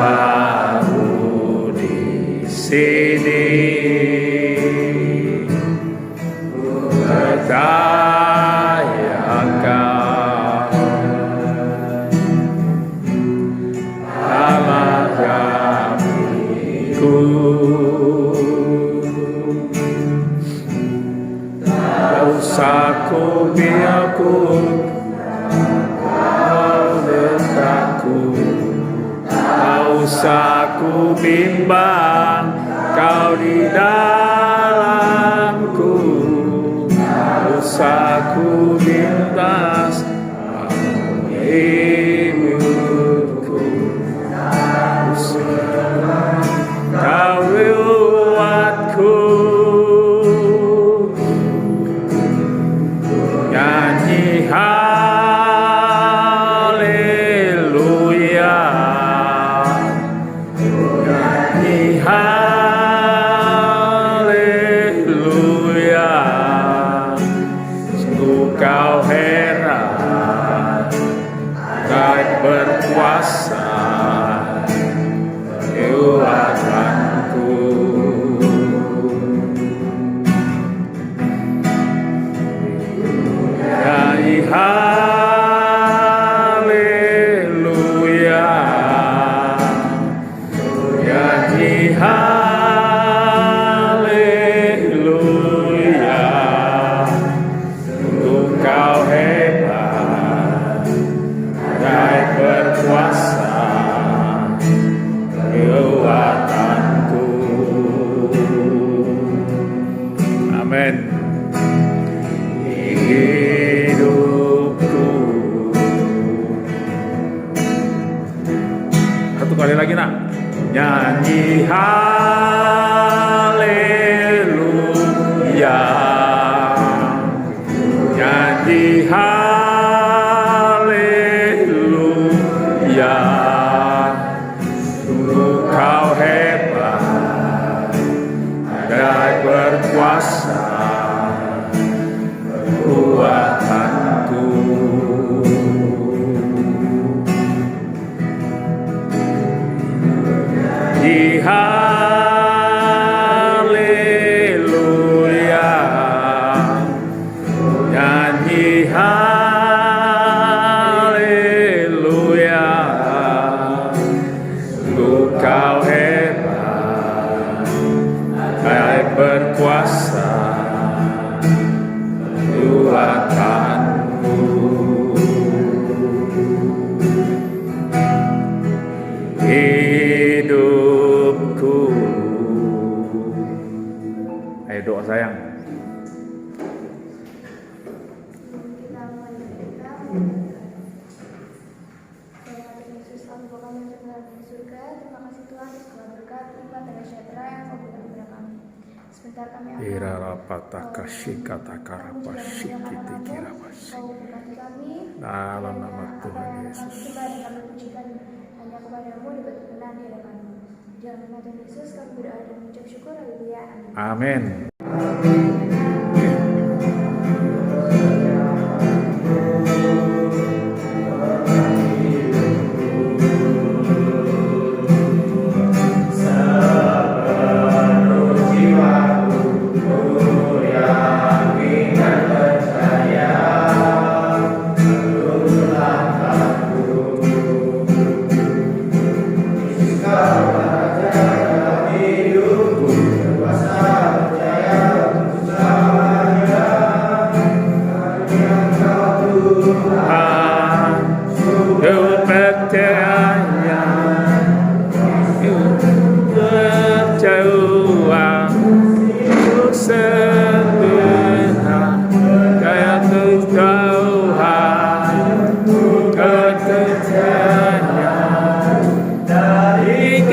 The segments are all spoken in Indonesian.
baru di sini. Percaya kau dalam hatiku. Tak usah ku biarpun kau dekatku, tak usah ku bimbang kau di dalamku, tak usah ku lintas hidupku. Kau lewatku, nyanyi haleluya, nyanyi haleluya. Sungguh kau heran, kau berkuasa kekuatanku. Nyanyi haleluya, nyanyi haleluya. Sungguh kau hebat, kau berkuasa kekuatanku. Amin. Hidupku. Satu kali lagi nak. Nyanyi haleluya, nyanyi haleluya. Sungguh kau hebat, kau berkuasa kekuatanku. Nyanyi haleluya, nyanyi haleluya. Sungguh kau hebat, kau berkuasa kekuatanku. Hidupku. Ayo doa sayang. Sebentar kami akan Ira rapataka shikataka rapashiki tikira pasi. Kau berkati kami Dalam nama Tuhan Yesus. Kita dan kami pujikan hanya kepadamu di batu benar di hadapanmu. Dalam nama Tuhan Yesus kami berdoa dan mengucap syukur. Haleluya. Amin. Amin. Dari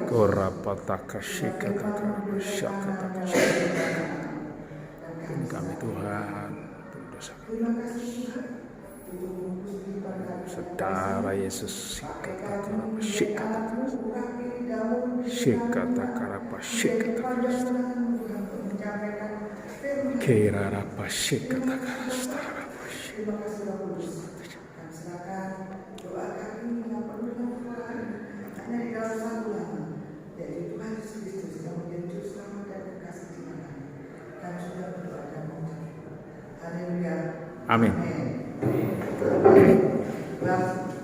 Korapataka shikataka shakataka shakataka. Dan kami Tuhan berdosa Saudara Yesus shikataka shikataka shikataka shikataka Kerarapa shikataka starapa Amin.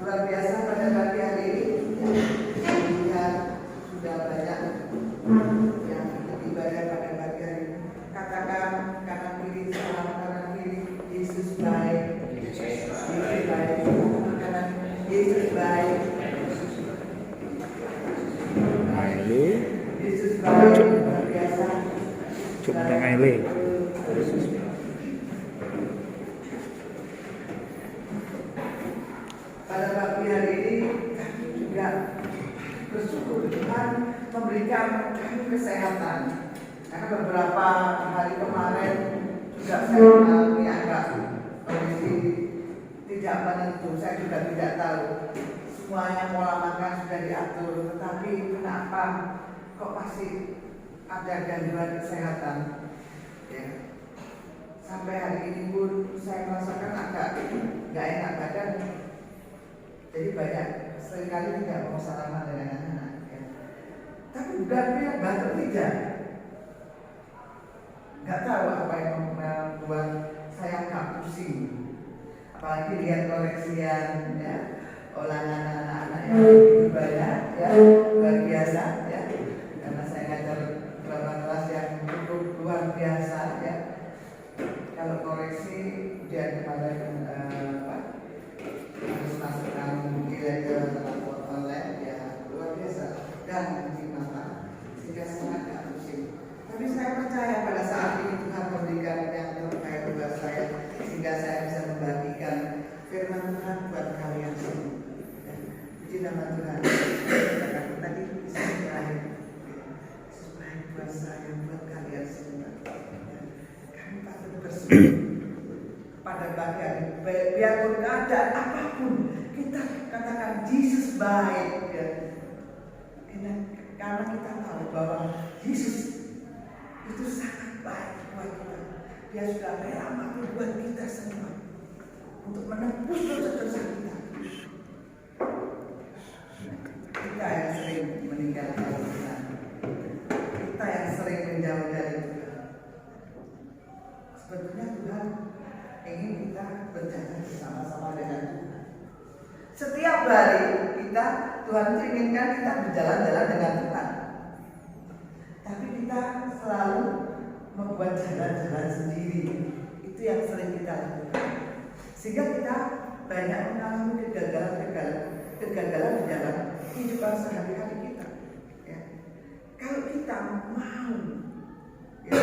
Luar biasa pada pagi hari ini kita sudah banyak yang ibadah pada pagi hari ini. Katakan kanan kiri, salam kanan kiri, Yesus baik, Yesus baik, kanan Yesus baik, Yesus baik, luar biasa. Coba dengai Pada pagi hari ini kami juga bersyukur Tuhan memberikan kami kesehatan. Karena beberapa hari kemarin juga saya mengalami agak kondisi tidak menentu. Saya juga tidak tahu semuanya pola makan sudah diatur, tetapi kenapa kok masih ada gangguan kesehatan? Ya. Sampai hari ini pun saya merasakan agak nggak enak badan. Jadi banyak seringkali tidak mau salaman dengan anak-anak. Ya. Tapi bukan dia batuk tidak. Nggak tahu apa yang membuat saya nggak pusing. Apalagi lihat koleksian ya, olahan anak-anak yang begitu banyak ya, luar biasa ya. Karena saya ngajar beberapa kelas yang cukup luar biasa ya. Kalau koleksi dia kemarin harus masukkan ilegal telepon online ya luar biasa dan cuci mata sehingga sangat tidak pusing. Tapi saya percaya pada saat ini Tuhan memberikan yang terbaik buat saya sehingga saya bisa membagikan firman Tuhan buat kalian semua. Puji nama Tuhan. Katakan tadi Yesus baik, Yesus baik buat saya buat kalian semua. Kami patut bersyukur pada pagi hari biarpun keadaan apapun kita katakan Yesus baik ya. Karena kita tahu bahwa Yesus itu sangat baik buat kita. Dia sudah rela mati buat kita semua untuk menebus dosa-dosa kita. Kita yang sering meninggalkan Tuhan, kita yang sering menjauh dari Tuhan. Sebetulnya Tuhan ingin kita berjalan bersama-sama dengan Tuhan. Setiap hari kita Tuhan inginkan kita berjalan-jalan dengan Tuhan. Tapi kita selalu membuat jalan-jalan sendiri. Itu yang sering kita lakukan. Sehingga kita banyak mengalami kegagalan di dalam kehidupan sehari-hari kita. Ya. Kalau kita mau ya,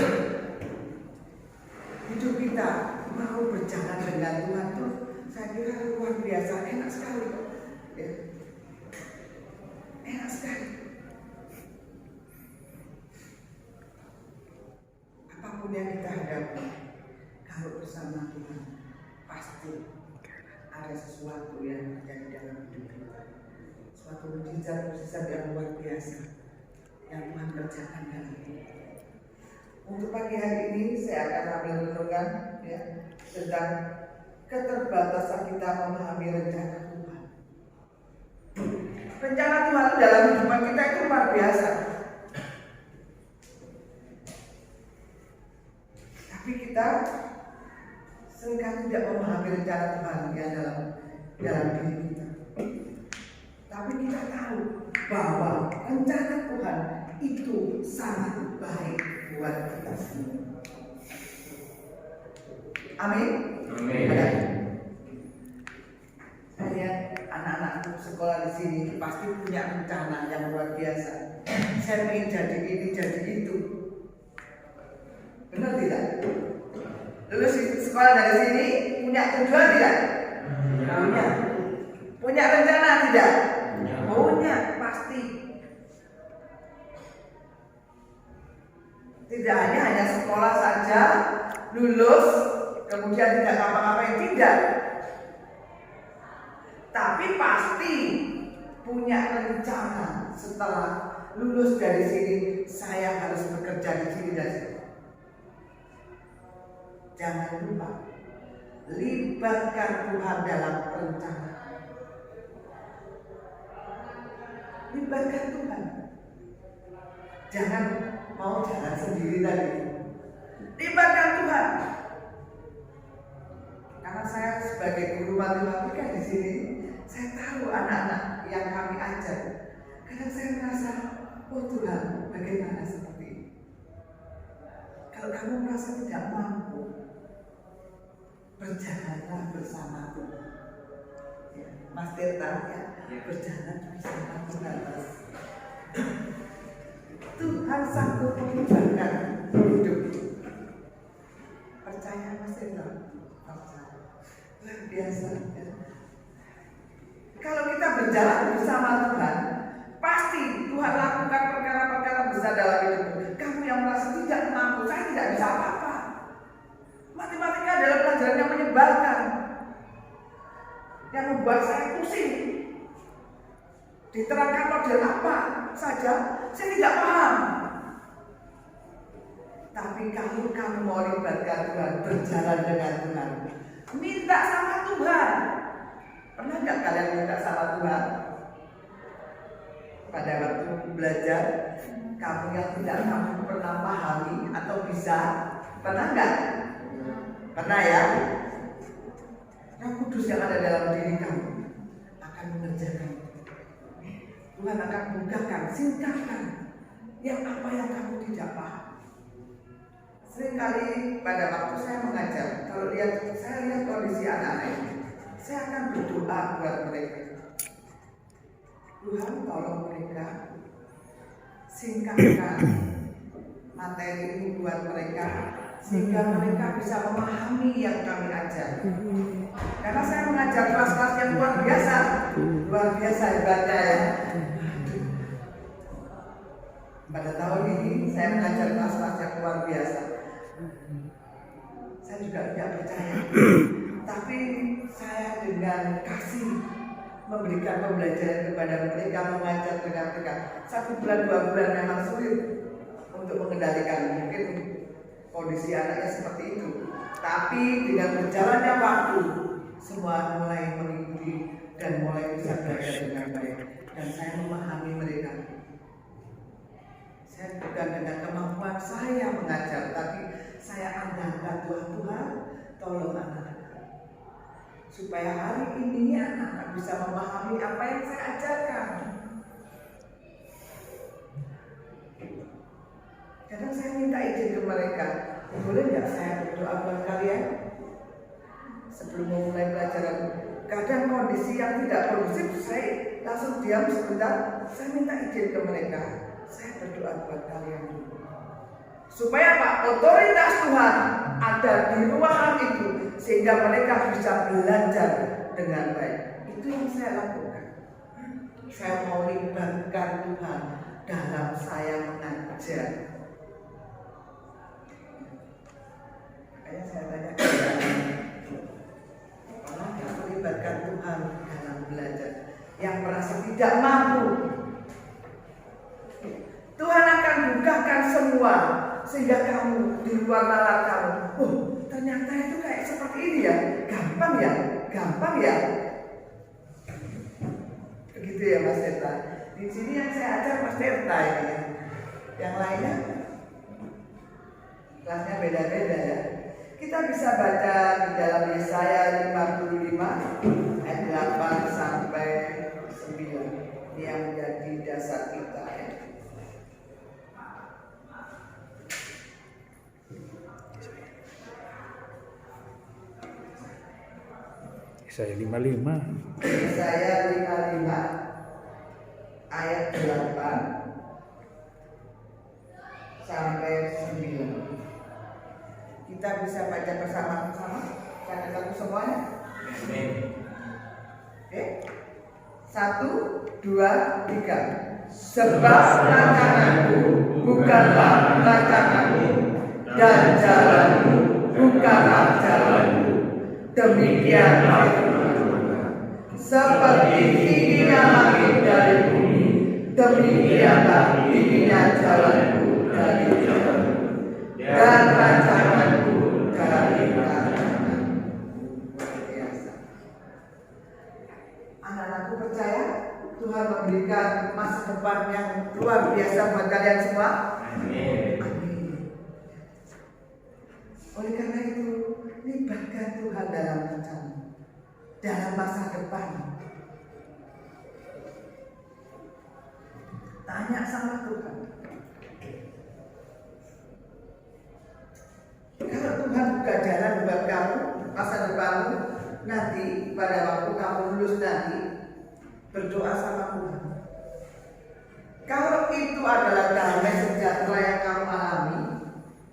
hidup kita mau berjalan dengan Tuhan itu saya kira luar biasa enak sekali ya. Enak sekali. Apapun yang kita hadapi kalau bersama Tuhan pasti ada sesuatu yang terjadi dalam hidup kita. Suatu mujizat yang luar biasa yang Tuhan kerjakan dalam hidup kita. Untuk pagi hari ini saya akan ambil renungan ya, tentang keterbatasan kita memahami rencana Tuhan. Rencana Tuhan dalam kehidupan kita itu luar biasa. Tapi kita seringkali tidak memahami rencana Tuhan ya, dalam diri kita. Tapi kita tahu bahwa rencana Tuhan itu sangat baik buat kita semua. Amin. Amin. Saya anak-anak sekolah di sini pasti punya rencana yang luar biasa. Saya ingin jadi ini, jadi itu. Benar tidak? Lulus sekolah dari sini punya tujuan tidak? Punya. Punya rencana tidak? Punya, pasti. Tidak hanya sekolah saja, lulus, kemudian tidak ngapa-ngapain, tidak. Tapi pasti punya rencana setelah lulus dari sini, saya harus bekerja di sini dan sini. Jangan lupa, libatkan Tuhan dalam rencana. Libatkan Tuhan. Jangan mau jalan sendiri tadi. Libatkan Tuhan. Karena saya sebagai guru matematika di sini, saya tahu anak-anak yang kami ajar. Kadang saya merasa, oh Tuhan, bagaimana seperti ini? Kalau kamu merasa tidak mampu, berjalanlah bersama Tuhan. Ya, Mas Tirta, ya, berjalan bersama Tuhan. Tuhan sanggup mengubahkan hidup. Percaya Mas Tirta? Percaya. Luar biasa. Ya. Kalau kita berjalan bersama Tuhan, pasti Tuhan lakukan perkara-perkara besar dalam hidupmu. Kamu yang merasa tidak mampu, saya tidak bisa apa-apa. Matematika adalah pelajaran yang menyebalkan, yang membuat saya pusing. Diterangkan model apa saja, saya tidak paham. Tapi kalau kamu mau libatkan Tuhan, berjalan dengan Tuhan, minta sama Tuhan. Pernah nggak kalian minta sama Tuhan? Pada waktu belajar, kamu yang tidak kamu pernah pahami atau bisa, pernah nggak? Pernah ya? Roh Kudus yang ada dalam diri kamu akan mengerjakan. Tuhan akan bukakan, singkapkan yang apa yang kamu tidak paham. Seringkali pada waktu saya mengajar, kalau saya lihat kondisi anak-anak ini, saya akan berdoa buat mereka. Tuhan tolong mereka singkapkan materi ini buat mereka, sehingga mereka bisa memahami yang kami ajar. Karena saya mengajar kelas-kelas yang luar biasa hebatnya ya. Pada tahun ini saya mengajar kelas-kelas yang luar biasa. Saya juga tidak percaya, tapi saya dengan kasih memberikan pembelajaran kepada mereka, mengajar dengan mereka. 1 bulan 2 bulan memang sulit untuk mengendalikan, mungkin kondisi anaknya seperti itu. Tapi dengan berjalannya waktu, semua mulai mengikuti dan mulai bisa belajar dengan baik. Dan saya memahami mereka. Saya bukan dengan kemampuan saya mengajar, tapi saya andalkan Tuhan, tolong anak-anak, supaya hari ini anak-anak bisa memahami apa yang saya ajarkan. Kadang saya minta izin ke mereka, boleh nggak saya berdoa buat kalian sebelum memulai pelajaran? Kadang kondisi yang tidak kondusif, saya langsung diam sebentar. Saya minta izin ke mereka, saya berdoa buat kalian dulu, supaya Pak, otoritas Tuhan ada di ruangan itu, sehingga mereka bisa belajar dengan baik. Itu yang saya lakukan. Saya mau libatkan Tuhan dalam saya mengajar. Makanya saya tanya, pernah nggak melibatkan Tuhan dalam belajar? Yang merasa tidak mampu, Tuhan akan bukakan semua, sehingga kamu di luar nalar kamu, oh ternyata itu kayak seperti ini ya, gampang ya. Begitu ya Mas Tirta. Di sini yang saya ajar Mas Tirta ini, yang lainnya kelasnya beda-beda ya. Kita bisa baca di dalam Yesaya 55 ayat 8 sampai 9. Ini yang menjadi dasar kita ya. Yesaya 55. Yesaya 55 ayat 8 sampai 9. Kita bisa baca bersama-sama. Saya satu semuanya. Oke. 1, 2, 3. Sebab rancanganku bukanlah rancanganmu, dan jalanmu bukanlah jalanku. Demikian firman Tuhan. Seperti tingginya langit dari bumi, demikianlah tingginya jalanku dari jalanmu, dan rancanganku dari rancanganmu. Biasa. Anak-anakku percaya Tuhan memberikan masa depan yang luar biasa buat kalian semua. Amin. Oleh karena itu, libatkan Tuhan dalam rencana, dalam masa depan. Tanya sama Tuhan. Kalau Tuhan buka jalan buat kamu, masa depanmu, nanti pada waktu kamu lulus nanti, berdoa sama Tuhan. Kalau itu adalah damai sejahtera yang kamu alami,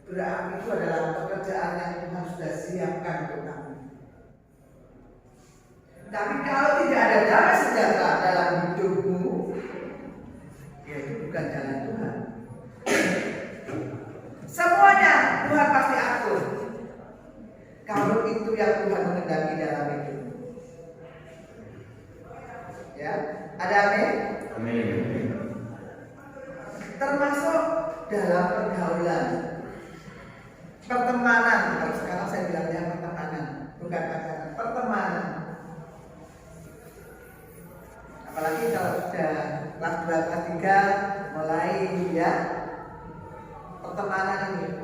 berarti itu adalah pekerjaan yang Tuhan sudah siapkan untuk kamu. Tapi kalau tidak ada damai sejahtera dalam hidupmu, ya itu bukan jalan Tuhan. Semuanya Tuhan pasti atur. Kalau itu yang Tuhan mengendaki dalam hidup. Ya, ada amin? Amin. Termasuk dalam pergaulan, pertemanan. Kalau sekarang saya bilangnya pertemanan, bukan pacaran, pertemanan. Apalagi kalau sudah kelas 2, kelas 3 mulai ya pertemanan ini.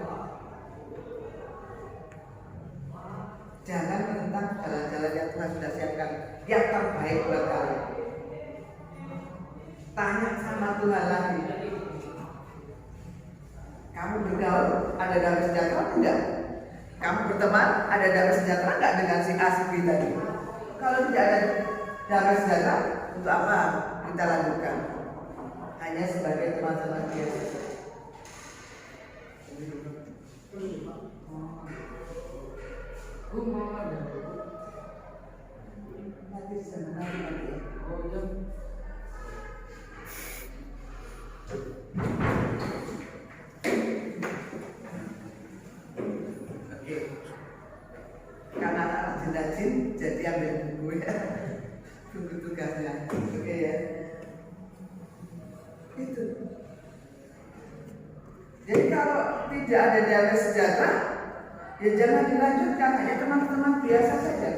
Jangan menentang jalan-jalan yang Tuhan sudah siapkan yang terbaik buat kalian. Tanya sama Tuhan lagi. Kamu bergaul, ada damai sejahtera enggak? Kamu berteman, ada damai sejahtera enggak dengan si A, si B tadi? Kalau tidak ada damai sejahtera, untuk apa kita lanjutkan? Hanya sebagai teman-teman biasa. Nanti sebenarnya karena anak rajin jadi ambil buku ya, buku tugasnya, oke ya. Itu. Jadi kalau tidak ada damai sejahtera, ya jangan dilanjutkan, hanya teman-teman biasa saja.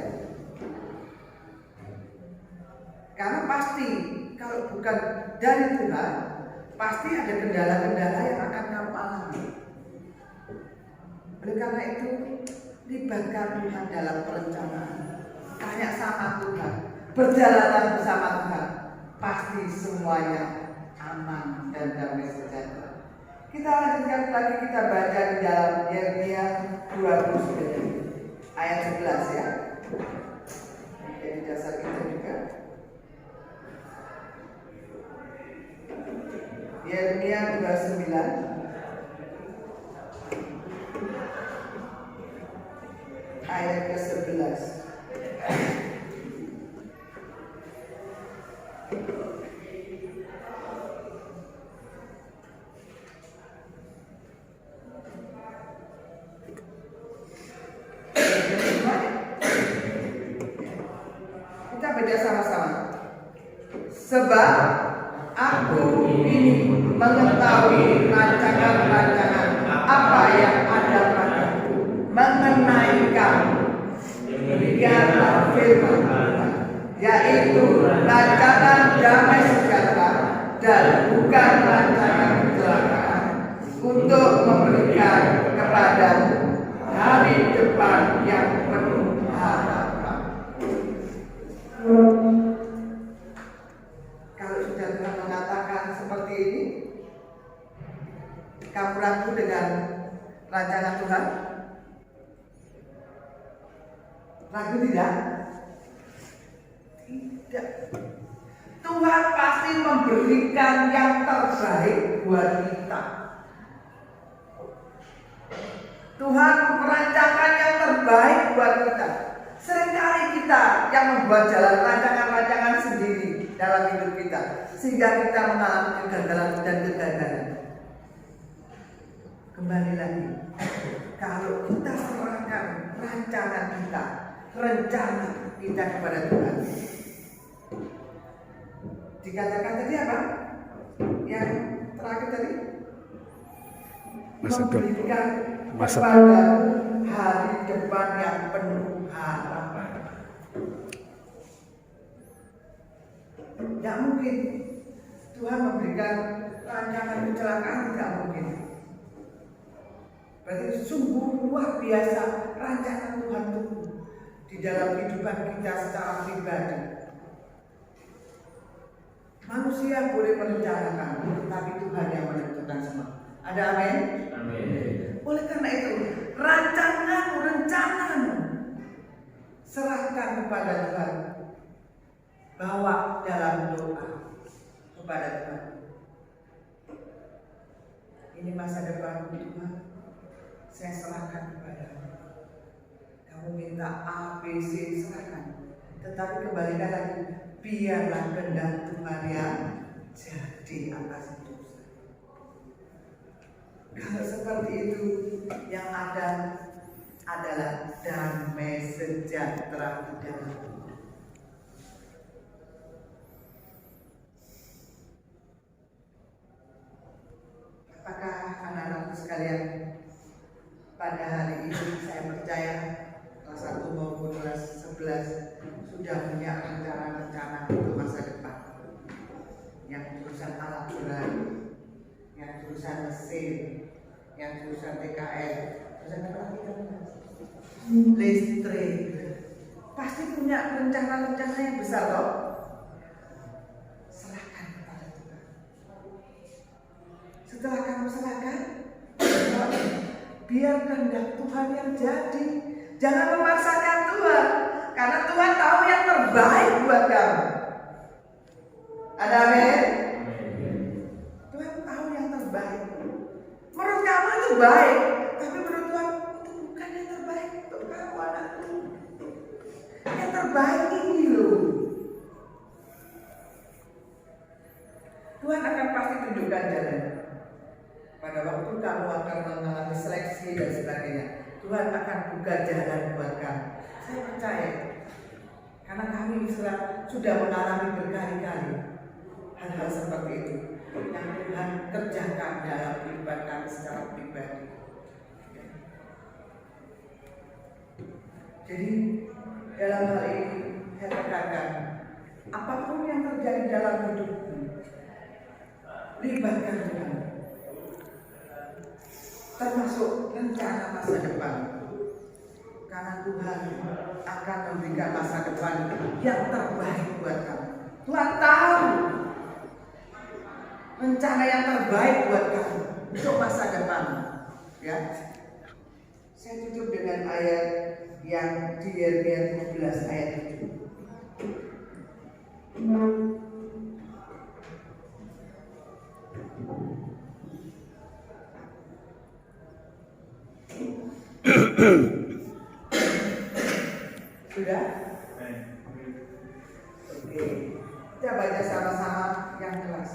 Karena pasti kalau bukan dari Tuhan, pasti ada kendala-kendala yang akan kamu alami. Oleh karena itu, libatkan Tuhan dalam perencanaan. Tanya sama Tuhan, berjalan bersama Tuhan, pasti semuanya aman dan damai sejahtera. Kita lanjutkan lagi, kita baca di dalam Yeremia 29 ayat 11 ya. Jadi dasar kita juga. Yeremia 29 ayat ke-11. Kita baca sama-sama. Sebab aku ini mengetahui rancangan-rancangan apa yang ada padaku mengenai kamu. Demikianlah firman Tuhan, yaitu rancangan damai sejahtera dan bukan rancangan kecelakaan, untuk memberikan kepadamu hari depan yang penuh harapan. Kalau sudah Tuhan mengatakan seperti ini, kamu ragu dengan rancangan Tuhan? Ragu tidak? Tidak. Tuhan pasti memberikan yang terbaik buat kita. Tuhan merancangkan yang terbaik buat kita. Seringkali kita yang membuat jalan rancangan-rancangan sendiri dalam hidup kita, sehingga kita mengalami kegagalan dan kegagalan. Kembali lagi, kalau kita serahkan rencana kita kepada Tuhan. Dikatakan tadi apa? Yang terakhir tadi, memberikan kepada hari depan yang penuh harapan. Tidak mungkin Tuhan memberikan rancangan kecelakaan, tidak mungkin. Berarti sungguh luar biasa rancangan Tuhan itu di dalam kehidupan kita secara pribadi. Manusia boleh merencanakan, tapi Tuhan yang menentukan semua. Ada amin? Amin. Oleh karena itu, rencanamu serahkan kepada Tuhan. Bawa dalam doa kepada Tuhan. Ini masa depan Tuhan, saya serahkan kepadamu. Kamu minta A, B, C, serahkan. Tetapi kembalikan lagi, biarlah kehendak Tuhan yang jadi atas hidup saya. Kalau seperti itu, yang ada adalah damai sejahtera di dalam hidup. Apakah anak-anakku sekalian, pada hari ini saya percaya kelas 1 maupun kelas 11 sudah punya rencana-rencana untuk masa depan. Yang jurusan alat berat, yang jurusan mesin, yang jurusan TKL, jurusan apa lagi? Listrik. Pasti punya rencana-rencana yang besar toh. Serahkan kepada Tuhan. Setelah kamu serahkan, biar kehendak Tuhan yang jadi. Jangan memaksakan Tuhan, karena Tuhan tahu yang terbaik buat kamu. Ada amin? Tuhan tahu yang terbaik. Menurut kamu itu baik, tapi menurut Tuhan itu bukan yang terbaik untuk kamu, anakku. Yang terbaik ini loh. Tuhan akan pasti tunjukkan jalan. Pada waktu kamu akan mengalami seleksi dan sebagainya, Tuhan akan buka jalan buat kamu. Saya percaya, karena kami sudah mengalami berkali-kali hal-hal seperti itu yang Tuhan kerjakan dalam kehidupan kami secara pribadi. Jadi dalam hal ini saya katakan, apapun yang terjadi dalam hidupmu, libatkan Tuhan. Termasuk rencana masa depan, karena Tuhan akan memberikan masa depan yang terbaik buat kamu. Tuhan tahu rencana yang terbaik buat kamu untuk masa depan. Ya, saya tutup dengan ayat yang di Yeremia 17 ayat 7. Sudah? Oke, kita baca sama-sama yang keras.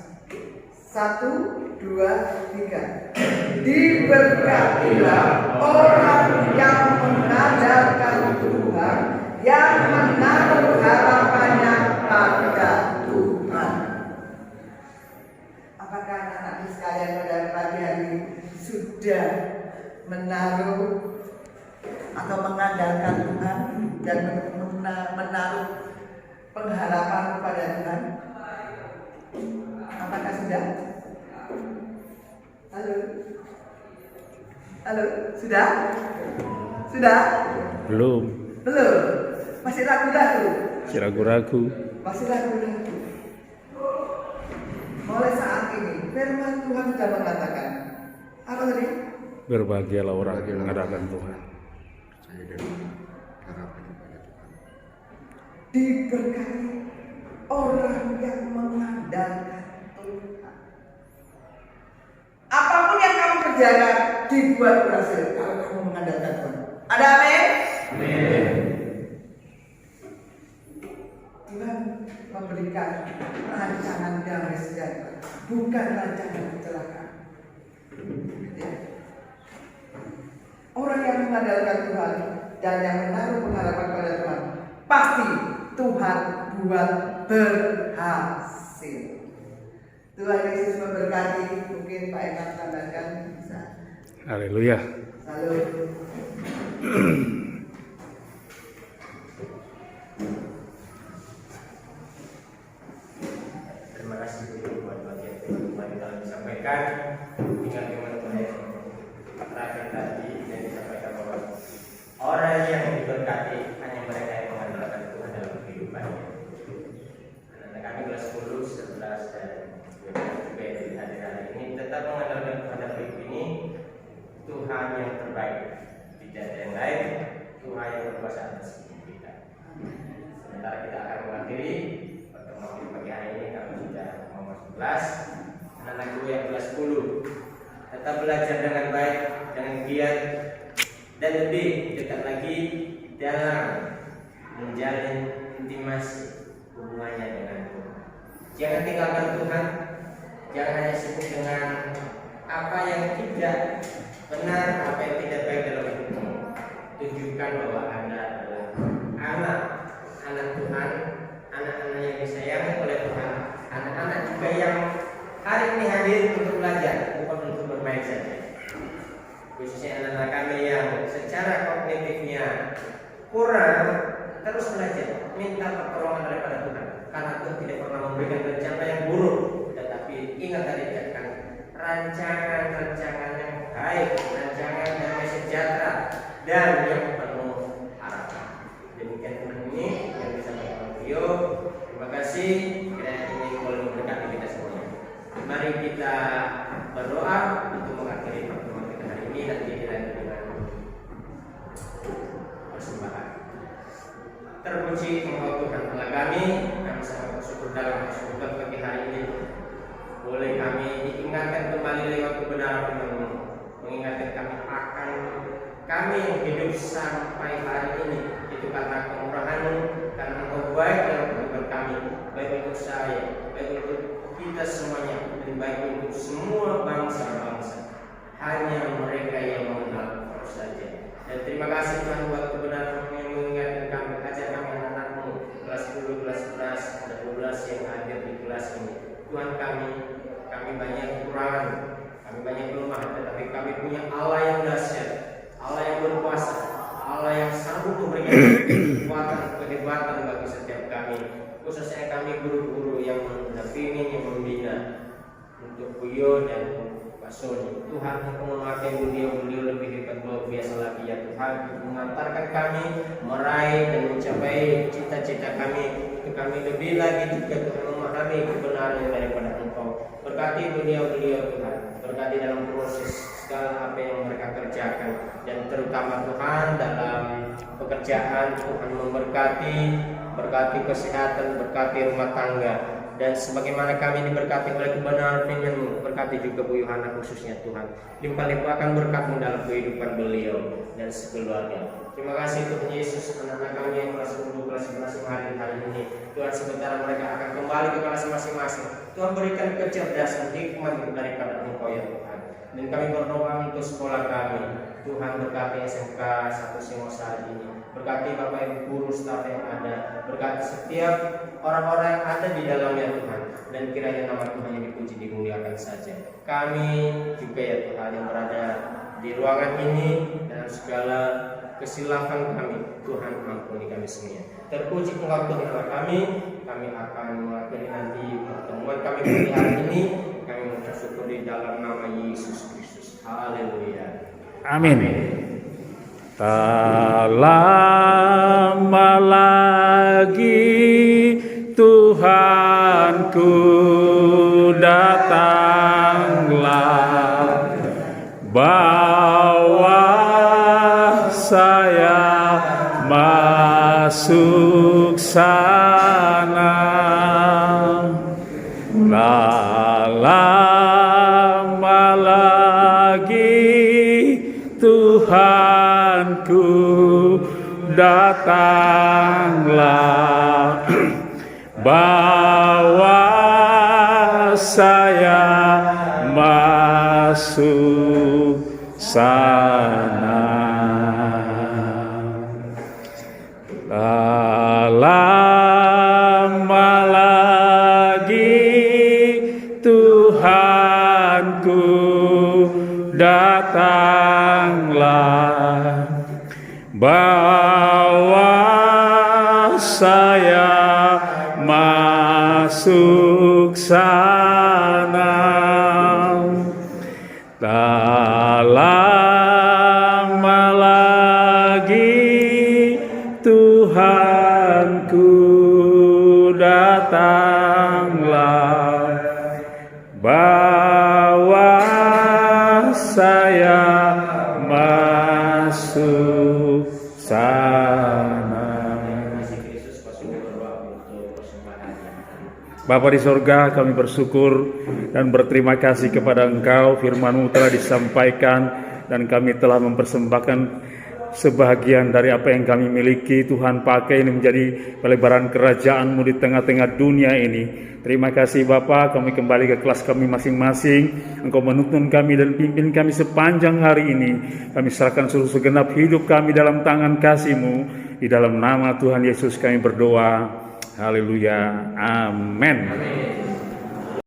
1, 2, 3. Diberkatilah orang yang mengandalkan Tuhan, yang menaruh harapannya pada Tuhan. Apakah anak-anak sekalian pada pagi hari ini sudah menaruh atau mengandalkan Tuhan dan menaruh pengharapan kepada Tuhan? Apakah sudah? Halo? Halo? Sudah? Sudah? Belum. Belum? Masih ragu-ragu? Masih ragu-ragu. Masih ragu-ragu. Mulai saat ini firman Tuhan sudah mengatakan apa tadi? Berbahagialah orang yang mengandalkan Tuhan. Diberkati orang yang mengandalkan Tuhan. Apapun yang kamu kerjakan dibuat berhasil kalau kamu mengandalkan Tuhan. Ada amin? Amin. Tuhan memberikan rancangan damai sejahtera, bukan rancangan kecelakaan. Ya. mengandalkan Tuhan dan yang menaruh pengharapan pada Tuhan, pasti Tuhan buat berhasil. Tuhan Yesus memberkati. Mungkin Pak Enak tambahkan bisa. Haleluya. Salut. Terima kasih buat bagian firman yang telah disampaikan. Ingat teman-teman yang terakhir tadi yang disampaikan bahwa orang yang diberkati hanya mereka yang mengandalkan Tuhan dalam kehidupannya. Anak kami kelas 10, 11 dan 12 juga yang hadir hari ini tetap mengandalkan Tuhan dalam hidup ini. Tuhan yang terbaik, tidak ada yang lain. Tuhan yang berkuasa atas hidup kita. Sementara kita akan mengakhiri pertemuan di pagi hari ini, kami sudah mau masuk kelas. Anak gue yang kelas 10 tetap belajar dengan baik, dengan giat, dan lebih dekat lagi dalam menjalin intimasi hubungannya dengan Tuhan. Jangan tinggalkan Tuhan, jangan hanya sibuk dengan apa yang tidak benar, apa yang tidak baik dalam hidupmu. Tunjukkan bahwa Anda adalah anak Tuhan, anak-anak yang disayangi oleh Tuhan, anak-anak juga yang hari ini hadir untuk belajar, bukan untuk bermain saja. Khususnya anak-anak kami yang secara kognitifnya kurang, terus belajar, minta pertolongan daripada Tuhan. Karena Tuhan tidak pernah memberikan rencana yang buruk, tetapi ingat tadi dikatakan rancangan-rancangan yang baik, rancangan damai sejahtera dan yang penuh harapan. Demikian Tuhan ini yang disampaikan beliau. Terima kasih, kiranya ini boleh memberkati kita semuanya. Mari kita berdoa untuk mengakhiri pertemuan kita hari ini. Nanti dilanjut dengan persembahan. Terpuji Engkau Tuhan Allah kami sangat bersyukur dalam kesempatan pagi hari ini. Boleh kami diingatkan kembali lewat kebenaran firman-Mu, mengingatkan kami akan kami yang hidup sampai hari ini itu karena kemurahan-Mu, karena Engkau baik dalam kehidupan kami, baik untuk saya, baik untuk kita semuanya, dan baik untuk semua bangsa-bangsa. Hanya mereka yang mengenal Engkau saja. Dan terima kasih Tuhan buat kebenaran yang mengingatkan kami, ajar kami anak-anak-Mu kelas 10, kelas 11, dan 12 yang hadir di kelas ini. Tuhan kami banyak kekurangan, kami banyak kelemahan, tetapi kami punya Allah yang dahsyat, Allah yang berkuasa, Allah yang sanggup memberikan kekuatan, kehebatan bagi setiap kami, khususnya kami guru-guru yang mendampingi, yang membina untuk Buyo dan Pak Sony. Tuhan Engkau memakai beliau lebih hebat luar biasa lagi ya Tuhan, mengantarkan kami meraih dan mencapai cita-cita kami. Untuk kami lebih lagi juga Tuhan memahami kebenaran daripada Engkau. Berkati beliau Tuhan, berkati dalam proses segala apa yang mereka kerjakan, dan terutama Tuhan dalam pekerjaan. Tuhan berkati kesehatan, berkati rumah tangga, dan sebagaimana kami diberkati oleh kebenaran firman-Mu, berkati juga Bu Yohana khususnya Tuhan. Limpah-limpahkan berkat-Mu dalam kehidupan beliau dan sekeluarga. Terima kasih Tuhan Yesus, anak-anak kami yang kelas 10, kelas 11 hari ini. Tuhan sebentar mereka akan kembali ke kelas masing-masing. Tuhan berikan kecerdasan, hikmat daripada Engkau ya Tuhan. Dan kami berdoa untuk sekolah kami. Tuhan berkati SMK 1 Singosari ini. Berkati Bapak Ibu guru, staf yang ada. Berkati setiap orang-orang yang ada di dalamnya Tuhan. Dan kiranya nama Tuhan yang dipuji, dimuliakan saja. Kami juga ya Tuhan yang berada di ruangan ini dalam segala kesilapan kami, Tuhan ampuni kami semuanya. Terpuji Engkau Tuhan Allah kami akan mengakhiri nanti pertemuan kami pada hari ini. Kami mengucap syukur di dalam nama Yesus Kristus. Haleluya. Amin. Tak lama lagi Tuhanku datanglah, bawa saya masuk sana. Tak lama lagi Tuhanku datanglah, bawa saya masuk sana. bawa saya masuk sana. Tak lama lagi Tuhanku datanglah, bawa saya masuk sana. Bapa di sorga, kami bersyukur dan berterima kasih kepada Engkau. Firman-Mu telah disampaikan dan kami telah mempersembahkan sebahagian dari apa yang kami miliki. Tuhan, pakai ini menjadi pelebaran kerajaan-Mu di tengah-tengah dunia ini. Terima kasih Bapa, kami kembali ke kelas kami masing-masing. Engkau menuntun kami dan pimpin kami sepanjang hari ini. Kami serahkan seluruh segenap hidup kami dalam tangan kasih-Mu. Di dalam nama Tuhan Yesus kami berdoa. Haleluya. Amin.